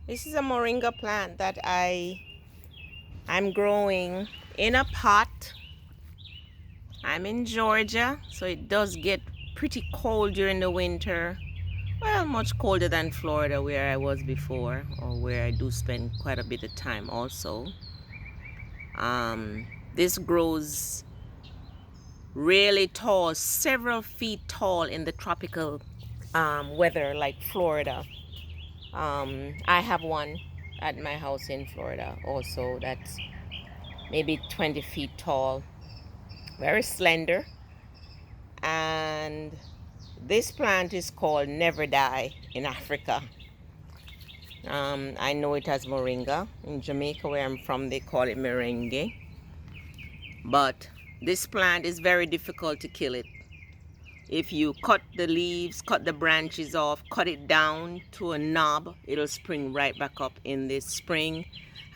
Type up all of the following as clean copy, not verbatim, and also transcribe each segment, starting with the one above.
This is a moringa plant that I'm growing in a pot. I'm in Georgia, so it does get pretty cold during the winter. Well, much colder than Florida where I was before, or where I do spend quite a bit of time also. This grows really tall, several feet tall in the tropical weather like Florida. I have one at my house in Florida also that's maybe 20 feet tall, very slender. And this plant is called Never Die in Africa. I know it as moringa. In Jamaica, where I'm from, they call it merengue. But this plant is very difficult to kill it. If you cut the leaves, cut the branches off, cut it down to a knob, it'll spring right back up in the spring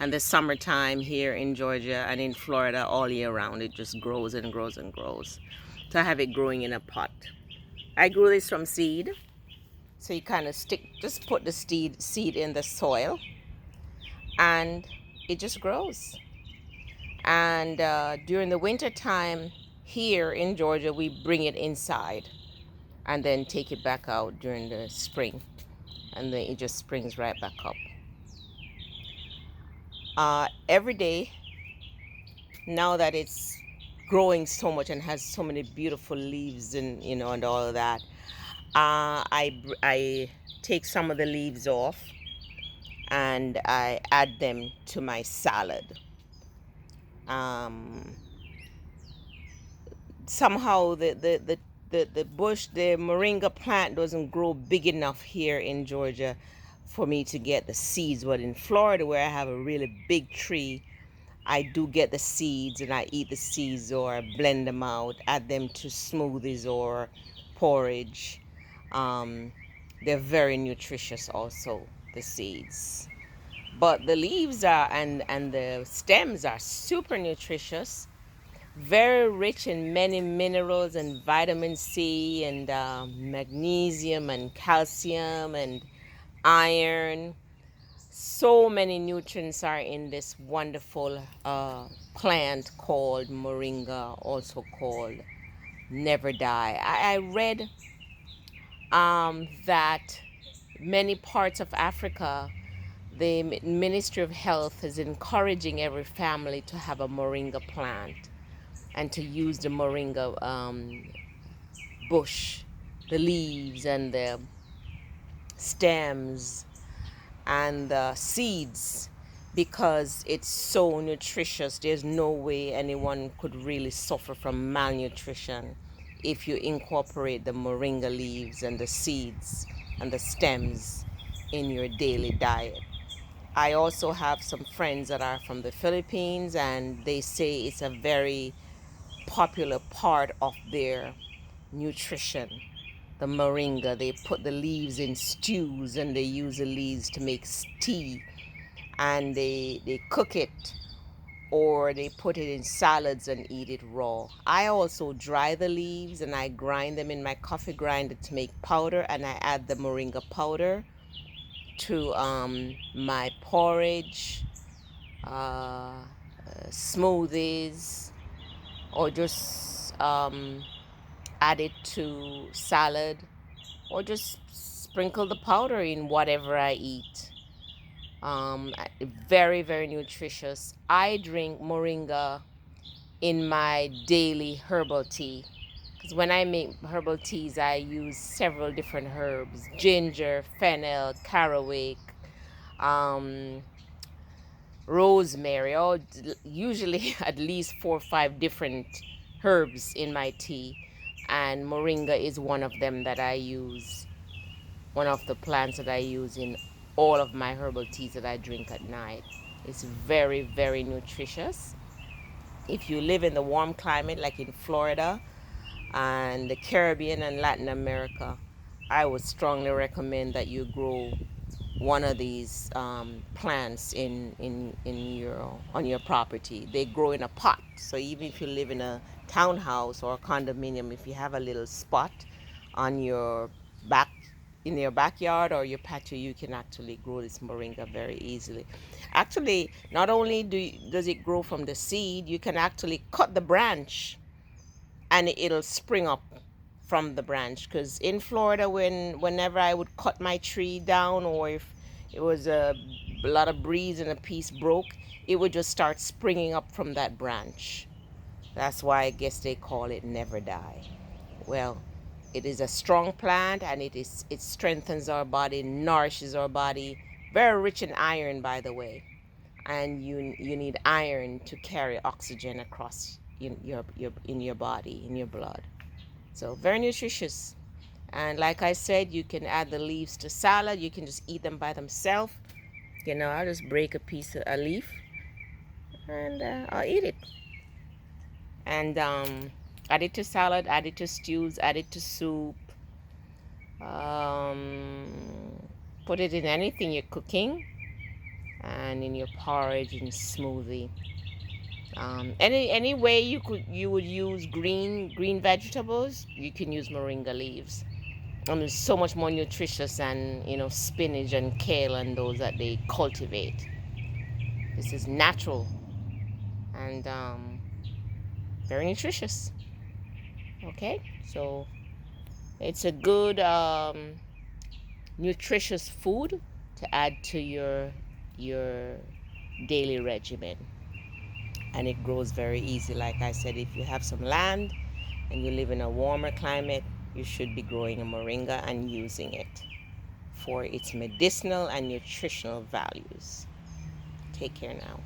and the summertime here in Georgia and in Florida all year round. It just grows and grows and grows. So I have it growing in a pot. I grew this from seed. So you kind of just put the seed in the soil and it just grows. And during the winter time here in Georgia, we bring it inside and then take it back out during the spring, and then it just springs right back up. Every day, now that it's growing so much and has so many beautiful leaves and and all of that, I take some of the leaves off and I add them to my salad. Um, Somehow the bush, the moringa plant doesn't grow big enough here in Georgia for me to get the seeds. But in Florida, where I have a really big tree, I do get the seeds and I eat the seeds or blend them out, add them to smoothies or porridge. Um, they're very nutritious also, the seeds. But the leaves are and the stems are super nutritious, very rich in many minerals and vitamin C and magnesium and calcium and iron. So many nutrients are in this wonderful plant called moringa, also called Never Die. I read that many parts of Africa, the Ministry of Health is encouraging every family to have a moringa plant and to use the moringa bush, the leaves and the stems and the seeds, because it's so nutritious. There's no way anyone could really suffer from malnutrition if you incorporate the moringa leaves and the seeds and the stems in your daily diet. I also have some friends that are from the Philippines, and they say it's a very popular part of their nutrition. The moringa, they put the leaves in stews and they use the leaves to make tea, and they cook it or they put it in salads and eat it raw. I also dry the leaves and I grind them in my coffee grinder to make powder, and I add the moringa powder to my porridge, smoothies, or just add it to salad, or just sprinkle the powder in whatever I eat. Very, very nutritious. I drink moringa in my daily herbal tea, because when I make herbal teas, I use several different herbs: ginger, fennel, caraway, um, rosemary, or usually at least 4 or 5 different herbs in my tea. And moringa is one of them that I use, one of the plants that I use in all of my herbal teas that I drink at night. It's very, very nutritious. If you live in the warm climate like in Florida and the Caribbean and Latin America, I would strongly recommend that you grow one of these plants in your on your property. They grow in a pot, so even if you live in a townhouse or a condominium, if you have a little spot on your back in your backyard or your patio, you can actually grow this moringa very easily. Actually, not only does it grow from the seed, you can actually cut the branch and it'll spring up from the branch. Because in Florida, whenever I would cut my tree down, or if it was a lot of breeze and a piece broke, it would just start springing up from that branch. That's why I guess they call it never die. Well, it is a strong plant, and it strengthens our body, nourishes our body. Very rich in iron, by the way. And you need iron to carry oxygen across in your body, in your blood. So very nutritious. And like I said, you can add the leaves to salad. You can just eat them by themselves. I'll just break a leaf, and I'll eat it. And add it to salad, add it to stews, add it to soup. Um, Put it in anything you're cooking, and in your porridge and smoothie. Any way you would use green vegetables, you can use moringa leaves. And it's so much more nutritious than spinach and kale and those that they cultivate. This is natural and very nutritious. Okay, so it's a good nutritious food to add to your daily regimen, and it grows very easy. Like I said, if you have some land and you live in a warmer climate, you should be growing a moringa and using it for its medicinal and nutritional values. Take care now.